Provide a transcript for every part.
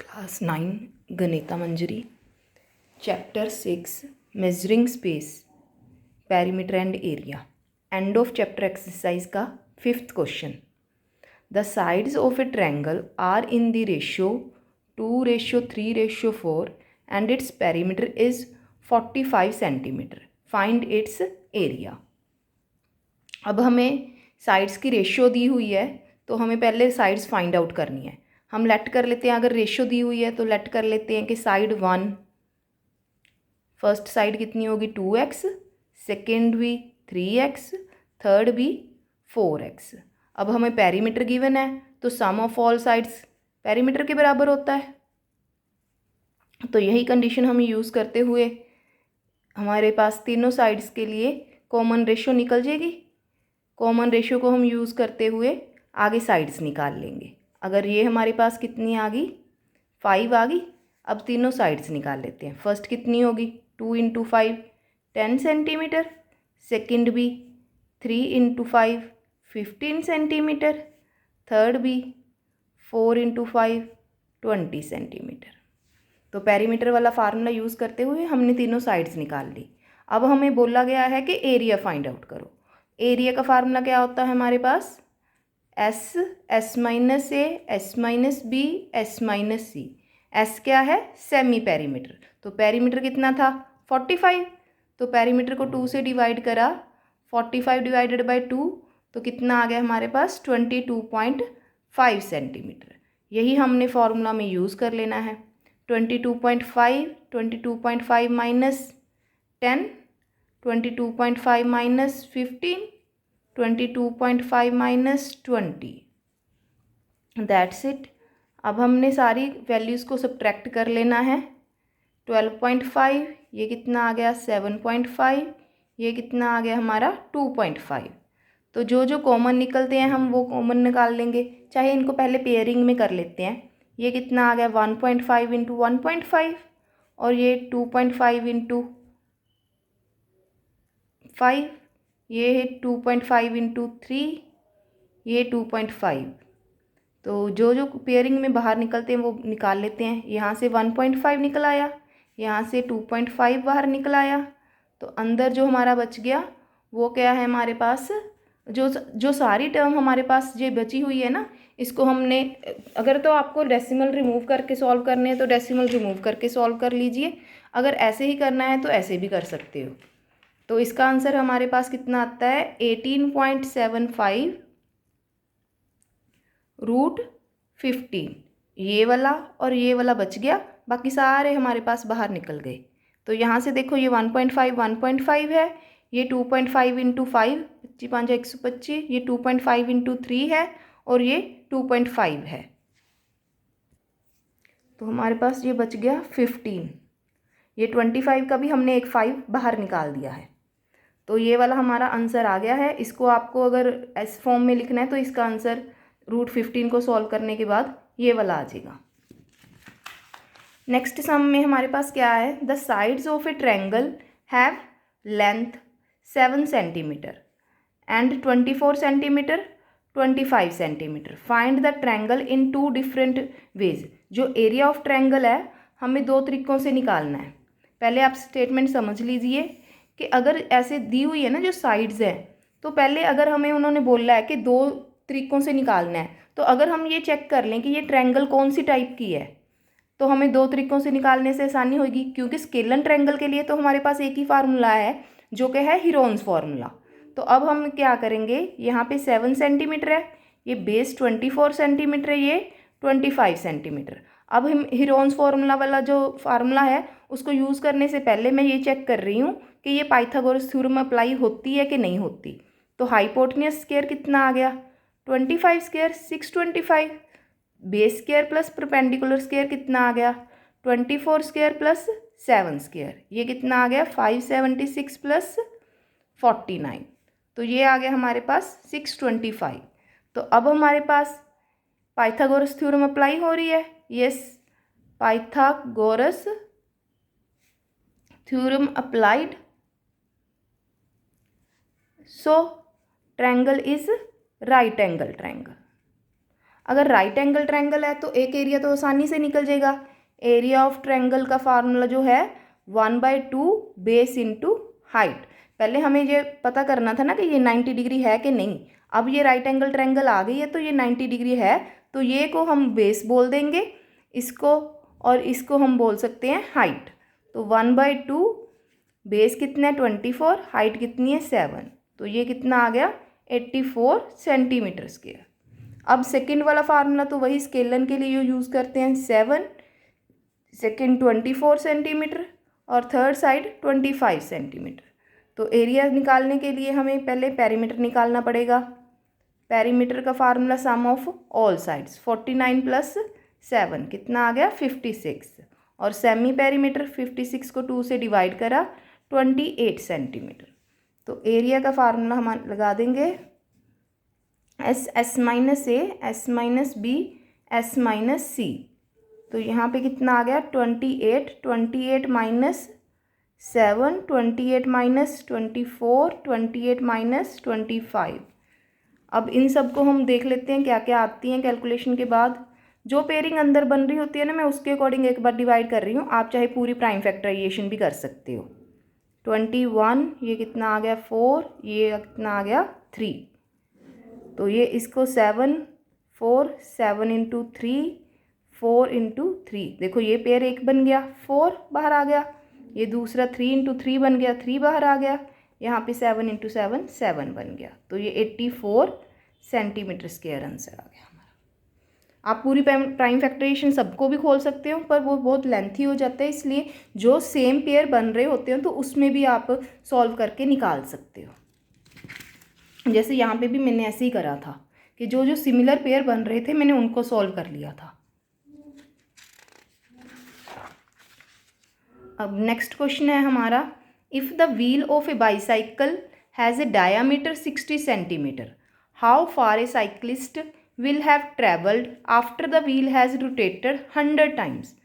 Class 9 Ganita Manjari. Chapter 6 Measuring Space, Perimeter and Area. End of chapter exercise का 5th question. The sides of a triangle are in the ratio 2:3:4 and its perimeter is 45 centimeter. Find its area. अब हमें sides की ratio दी हुई है तो हमें पहले sides find out करनी है. हम लेट कर लेते हैं, अगर रेशियो दी हुई है तो लेट कर लेते हैं कि साइड 1 फर्स्ट साइड कितनी होगी 2x, सेकेंड भी 3x, थर्ड भी 4x. अब हमें पेरीमीटर गिवन है तो सम ऑफ ऑल साइड्स पेरीमीटर के बराबर होता है. तो यही कंडीशन हम यूज़ करते हुए हमारे पास तीनों साइड्स के लिए कॉमन रेशियो निकल जाएगी. कॉमन रेशियो को हम यूज़ करते हुए आगे साइड्स निकाल लेंगे. अगर ये हमारे पास कितनी आ गई 5 आ गई. अब तीनों साइड्स निकाल लेते हैं. फर्स्ट कितनी होगी 2 × 5 10 सेंटीमीटर, सेकेंड भी 3 × 5 15 सेंटीमीटर, थर्ड भी 4 × 5 20 सेंटीमीटर. तो पेरीमीटर वाला फार्मूला यूज़ करते हुए हमने तीनों साइड्स निकाल ली. अब हमें बोला गया है कि एरिया फाइंड आउट करो. एरिया का फार्मूला क्या होता है हमारे पास S, S minus A, S minus B, S minus C. S क्या है सेमी पेरीमीटर. तो पेरीमीटर कितना था 45. तो पेरीमीटर को 2 से डिवाइड करा 45 डिवाइडेड बाई 2 तो कितना आ गया हमारे पास 22.5 सेंटीमीटर. यही हमने फार्मूला में यूज़ कर लेना है. 22.5 minus 10, 22.5 minus 15, 22.5 minus 20. That's it. अब हमने सारी वैल्यूज़ को सब्ट्रैक्ट कर लेना है. 12.5 ये कितना आ गया 7.5, ये कितना आ गया हमारा 2.5. तो जो जो कॉमन निकलते हैं हम वो कॉमन निकाल लेंगे. चाहे इनको पहले पेयरिंग में कर लेते हैं. ये कितना आ गया 1.5 × 1.5 और ये 2.5 × 5, ये है 2.5 × 3, ये 2.5. तो जो जो पेयरिंग में बाहर निकलते हैं वो निकाल लेते हैं. यहाँ से 1.5 निकल आया, यहाँ से 2.5 बाहर निकल आया. तो अंदर जो हमारा बच गया वो क्या है हमारे पास जो सारी टर्म हमारे पास ये बची हुई है ना, इसको हमने अगर तो आपको डेसिमल रिमूव करके सॉल्व करने हैं तो डेसिमल रिमूव करके सॉल्व कर लीजिए. अगर ऐसे ही करना है तो ऐसे भी कर सकते हो. तो इसका आंसर हमारे पास कितना आता है 18.75 √15. ये वाला और ये वाला बच गया, बाकी सारे हमारे पास बाहर निकल गए. तो यहाँ से देखो ये 1.5 है, ये 2.5 × 5 25 5 125, ये 2.5 × 3 है और ये 2.5 है. तो हमारे पास ये बच गया 15. ये 25 का भी हमने एक 5 बाहर निकाल दिया है. तो ये वाला हमारा आंसर आ गया है. इसको आपको अगर एस फॉर्म में लिखना है तो इसका आंसर √15 को सॉल्व करने के बाद ये वाला आ जाएगा. नेक्स्ट सम में हमारे पास क्या है the sides of A triangle have length 7 centimetre and 24 centimetre 25 centimetre. Find the triangle in 2 different ways. जो एरिया ऑफ ट्रायंगल है हमें 2 तरीक़ों से निकालना है. पहले आप स्टेटमेंट समझ लीजिए कि अगर ऐसे दी हुई है ना जो साइड्स हैं, तो पहले अगर हमें उन्होंने बोला है कि 2 तरीक़ों से निकालना है, तो अगर हम ये चेक कर लें कि ये ट्रायंगल कौन सी टाइप की है तो हमें 2 तरीक़ों से निकालने से आसानी होगी. क्योंकि स्केलन ट्रायंगल के लिए तो हमारे पास एक ही फार्मूला है जो कि है हीरोन्स फार्मूला. तो अब हम क्या करेंगे, यहाँ पे 7 सेंटीमीटर है, ये बेस 24 सेंटीमीटर है, ये 25 सेंटीमीटर. अब हम हीरोन्स फार्मूला वाला जो फार्मूला है उसको यूज़ करने से पहले मैं ये चेक कर रही हूँ कि ये पाइथागोरस थ्योरम अप्लाई होती है कि नहीं होती. तो हाइपोटेन्यूज स्क्वायर कितना आ गया 25 square 625. Base square plus perpendicular square कितना आ गया 24 स्क्वायर प्लस 7 स्क्वायर. ये कितना आ गया 576 प्लस 49. तो ये आ गया हमारे पास 625. तो अब हमारे पास पाइथागोरस थ्योरम अप्लाई हो रही है. Yes, Pythagoras theorem applied. So triangle is right angle triangle. अगर राइट एंगल ट्रायंगल है तो एक एरिया तो आसानी से निकल जाएगा। एरिया ऑफ ट्रायंगल का फार्मूला जो है 1/2 बेस इंटू हाइट। पहले हमें ये पता करना था ना कि ये 90 डिग्री है कि नहीं। अब ये राइट एंगल ट्रायंगल आ गई है तो ये 90 डिग्री है, तो ये को हम बेस बोल देंगे इसको, और इसको हम बोल सकते हैं हाइट। तो 1/2 बेस कितना है 24, हाइट कितनी है 7, तो ये कितना आ गया 84 सेंटीमीटर स्क्वायर। अब सेकंड वाला फार्मूला तो वही स्केलन के लिए यूज़ करते हैं, 7, सेकंड 24 सेंटीमीटर और थर्ड साइड 25 सेंटीमीटर। तो एरिया निकालने के लिए हमें पहले पेरीमीटर निकालना पड़ेगा। पेरीमीटर का formula sum of all sides 49 plus 7 कितना आ गया 56, और सेमी पेरीमीटर 56 को 2 से डिवाइड करा 28 सेंटीमीटर। तो एरिया का फार्मूला हम लगा देंगे S minus A S minus B S minus C. तो यहाँ पे कितना आ गया 28 माइनस 7, 28 माइनस 24, 28 माइनस 25। अब इन सब को हम देख लेते हैं क्या क्या आती हैं कैलकुलेशन के बाद। जो पेयरिंग अंदर बन रही होती है ना, मैं उसके अकॉर्डिंग एक बार डिवाइड कर रही हूँ, आप चाहे पूरी प्राइम फैक्टराइजेशन भी कर सकते हो। 21, ये कितना आ गया 4, ये कितना आ गया 3, तो ये इसको 7 4 7 इंटू 3 4 इंटू 3, देखो ये पेयर एक बन गया 4 बाहर आ गया, ये दूसरा 3 इंटू 3 बन गया 3 बाहर आ गया, यहाँ पे 7 इंटू 7 7 बन गया। तो ये 84 सेंटीमीटर स्क्वायर आंसर आ गया हमारा। आप पूरी प्राइम फैक्टराइजेशन सबको भी खोल सकते हो, पर वो बहुत लेंथी हो जाता है, इसलिए जो सेम पेयर बन रहे होते हैं तो उसमें भी आप सॉल्व करके निकाल सकते हो। जैसे यहाँ पे भी मैंने ऐसे ही करा था कि जो जो सिमिलर पेयर बन रहे थे मैंने उनको सॉल्व कर लिया था। अब नेक्स्ट क्वेश्चन है हमारा, if the wheel of A bicycle has a diameter 60 centimetre, how far A cyclist will have travelled after the wheel has rotated 100 times.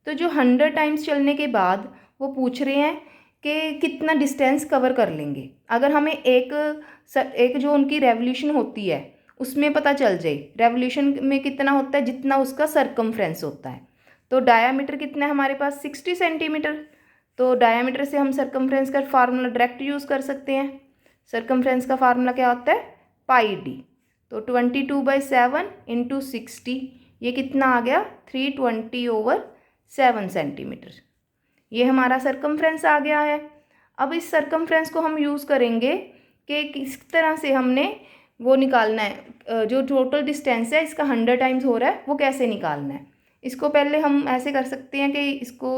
तो जो 100 टाइम्स चलने के बाद वो पूछ रहे हैं कि कितना डिस्टेंस कवर कर लेंगे। अगर हमें एक जो उनकी रेवोल्यूशन होती है उसमें पता चल जाए रेवोल्यूशन में कितना होता है, जितना उसका सरकमफ्रेंस होता है। तो डायामीटर कितना है हमारे पास 60 सेंटीमीटर, तो डायामीटर से हम सरकमफ्रेंस का फार्मूला डायरेक्ट यूज़ कर सकते हैं। सरकमफ्रेंस का फार्मूला क्या होता है पाई डी। तो 22/7 इंटू 60, ये कितना आ गया 320/7 सेंटीमीटर। ये हमारा सरकमफ्रेंस आ गया है। अब इस सरकमफ्रेंस को हम यूज़ करेंगे कि किस तरह से हमने वो निकालना है, जो टोटल डिस्टेंस है इसका 100 टाइम्स हो रहा है वो कैसे निकालना है। इसको पहले हम ऐसे कर सकते हैं कि इसको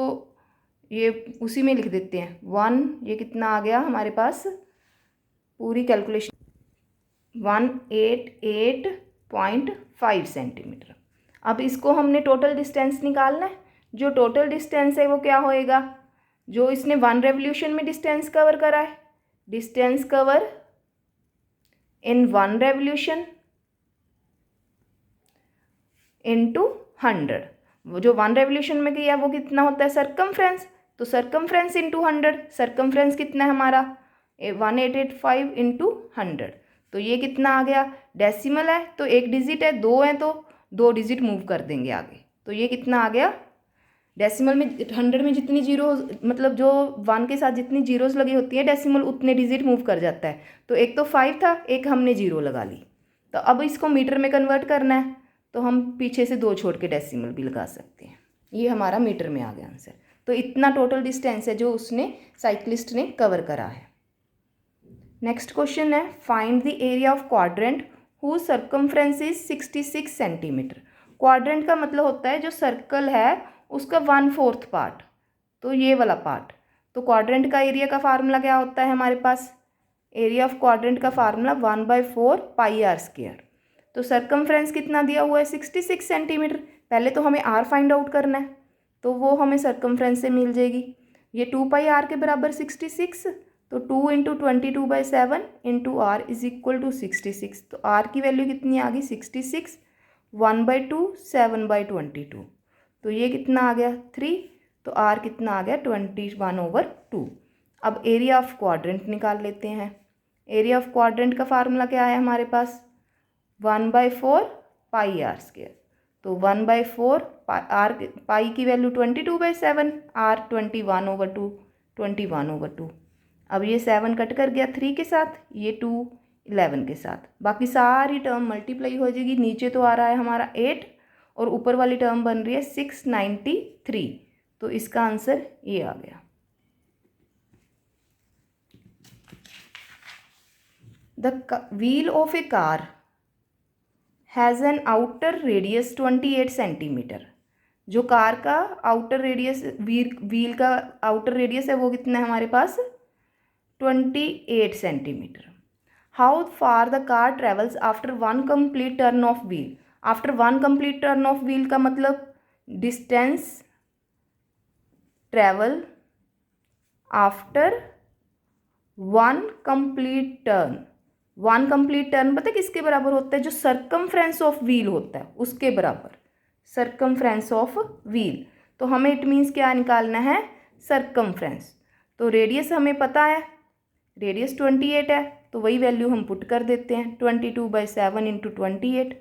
ये उसी में लिख देते हैं 1, ये कितना आ गया हमारे पास पूरी कैलकुलेशन 188.5 सेंटीमीटर। अब इसको हमने टोटल डिस्टेंस निकालना है। जो टोटल डिस्टेंस है वो क्या होएगा, जो इसने 1 रेवोल्यूशन में डिस्टेंस कवर करा है, distance cover in 1 revolution into 100। वो जो 1 रेवोल्यूशन में किया वो कितना होता है सरकमफ्रेंस, तो सरकमफ्रेंस इंटू 100, सरकमफ्रेंस कितना है हमारा 1885 इंटू 100। तो ये कितना आ गया, डेसिमल है तो एक डिजिट है, 2 है तो 2 डिजिट मूव कर देंगे आगे। तो ये कितना आ गया डेसिमल में 100 में जितनी जीरो मतलब जो 1 के साथ जितनी जीरोस लगी होती है डेसिमल उतने डिजिट मूव कर जाता है। तो एक तो 5 था, एक हमने 0 लगा ली। तो अब इसको मीटर में कन्वर्ट करना है तो हम पीछे से 2 छोड़ के डेसिमल भी लगा सकते हैं। ये हमारा मीटर में आ गया आंसर। तो इतना टोटल डिस्टेंस है जो उसने साइक्लिस्ट ने कवर करा है। नेक्स्ट क्वेश्चन है, find the area of quadrant whose circumference is 66 centimetre. Quadrant का मतलब होता है जो सर्कल है उसका 1/4 पार्ट, तो ये वाला पार्ट। तो क्वाड्रेंट का एरिया का फार्मूला क्या होता है हमारे पास, एरिया ऑफ क्वाड्रेंट का फार्मूला 1/4 पाई आर स्क्वायर। तो सर्कमफ्रेंस कितना दिया हुआ है 66 सेंटीमीटर। पहले तो हमें आर फाइंड आउट करना है, तो वो हमें सर्कमफ्रेंस से मिल जाएगी। ये 2 पाई आर के बराबर 66, तो 2 into 22/7 into R is equal to 66। तो आर की वैल्यू कितनी आ गई 66, 1/2 7/22। तो ये कितना आ गया 3, तो आर कितना आ गया 21/2। अब एरिया ऑफ क्वाड्रेंट निकाल लेते हैं। एरिया ऑफ क्वाड्रेंट का फार्मूला क्या है हमारे पास 1/4 पाई आर स्क्वायर। तो 1/4 आर पाई की वैल्यू 22/7, आर 21/2, 21/2। अब ये 7 कट कर गया 3 के साथ, ये 2 11 के साथ, बाकी सारी टर्म मल्टीप्लाई हो जाएगी। नीचे तो आ रहा है हमारा 8 और ऊपर वाली टर्म बन रही है 693। तो इसका आंसर ये आ गया। The wheel of A car has an outer radius 28 centimetre. जो कार का आउटर रेडियस, व्हील का आउटर रेडियस है वो कितना है हमारे पास 28 centimetre. How far the car travels after one complete turn off wheel. After one complete turn off wheel का मतलब distance travel after one complete turn. One complete turn पता है किसके बराबर होता है, जो सर्कमफ्रेंस ऑफ व्हील होता है उसके बराबर, सर्कमफ्रेंस ऑफ व्हील। तो हमें इट मीन्स क्या निकालना है, सर्कमफ्रेंस। तो रेडियस हमें पता है, रेडियस 28 है, तो वही वैल्यू हम पुट कर देते हैं 22/7 × 28।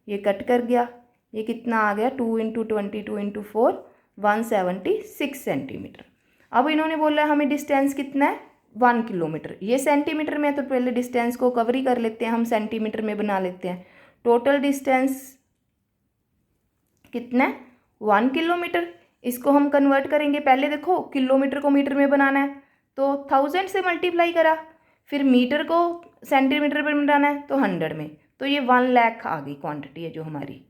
ये कट कर गया, ये कितना आ गया 2 × 22 × 4 176 सेंटीमीटर। अब इन्होंने बोला हमें डिस्टेंस कितना है 1 किलोमीटर। ये सेंटीमीटर में है तो पहले डिस्टेंस को कवर ही कर लेते हैं, हम सेंटीमीटर में बना लेते हैं। टोटल डिस्टेंस कितना है 1 किलोमीटर। इसको हम कन्वर्ट करेंगे, पहले देखो किलोमीटर को मीटर में बनाना है तो 1000 से मल्टीप्लाई करा, फिर मीटर को सेंटीमीटर में बनाना है तो 100 में, तो ये 1 लाख आ गई क्वांटिटी है जो हमारी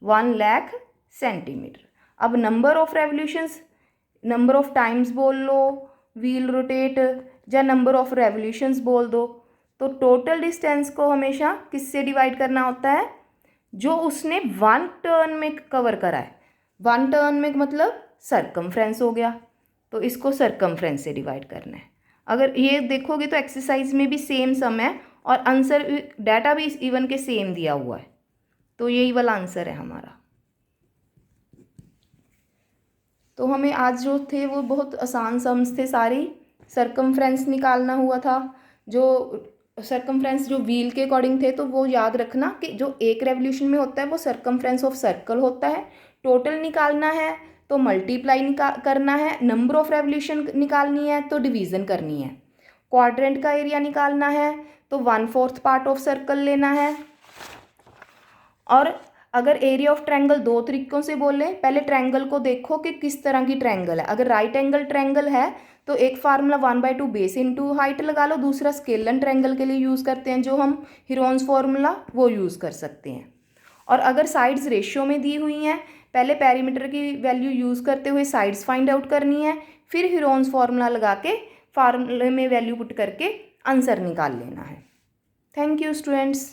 1 लाख सेंटीमीटर। अब number of revolutions, number of times बोल लो व्हील रोटेट, या नंबर ऑफ रेवोल्यूशंस बोल दो। तो टोटल डिस्टेंस को हमेशा किससे डिवाइड करना होता है, जो उसने 1 टर्न में कवर करा है। 1 टर्न में मतलब सर्कमफ्रेंस हो गया, तो इसको सर्कमफ्रेंस से डिवाइड करना है। अगर ये देखोगे तो एक्सरसाइज में भी सेम सम है और आंसर डाटा भी इवन के सेम दिया हुआ है, तो यही वाला आंसर है हमारा। तो हमें आज जो थे वो बहुत आसान सम्स थे सारी। सर्कमफ्रेंस निकालना हुआ था, जो सर्कमफ्रेंस जो व्हील के अकॉर्डिंग थे, तो वो याद रखना कि जो एक रेवोल्यूशन में होता है वो सर्कमफ्रेंस ऑफ सर्कल होता है। टोटल निकालना है तो मल्टीप्लाई करना है, नंबर ऑफ रेवोल्यूशन निकालनी है तो डिवीज़न करनी है। क्वाड्रेंट का एरिया निकालना है तो 1/4 पार्ट ऑफ सर्कल लेना है। और अगर एरिया ऑफ ट्रायंगल 2 तरीकों से बोले, पहले ट्रायंगल को देखो कि किस तरह की ट्रायंगल है। अगर राइट एंगल ट्रायंगल है तो एक फार्मूला 1/2 बेस इंटू हाइट लगा लो, दूसरा स्केलन ट्रायंगल के लिए यूज़ करते हैं जो हम हीरोन्स फार्मूला वो यूज़ कर सकते हैं। और अगर साइड्स रेशियो में दी हुई हैं, पहले पेरीमीटर की वैल्यू यूज़ करते हुए साइड्स फाइंड आउट करनी है, फिर हीरोन्स फार्मूला लगा के फार्मूले में वैल्यू पुट करके आंसर निकाल लेना है। Thank you students.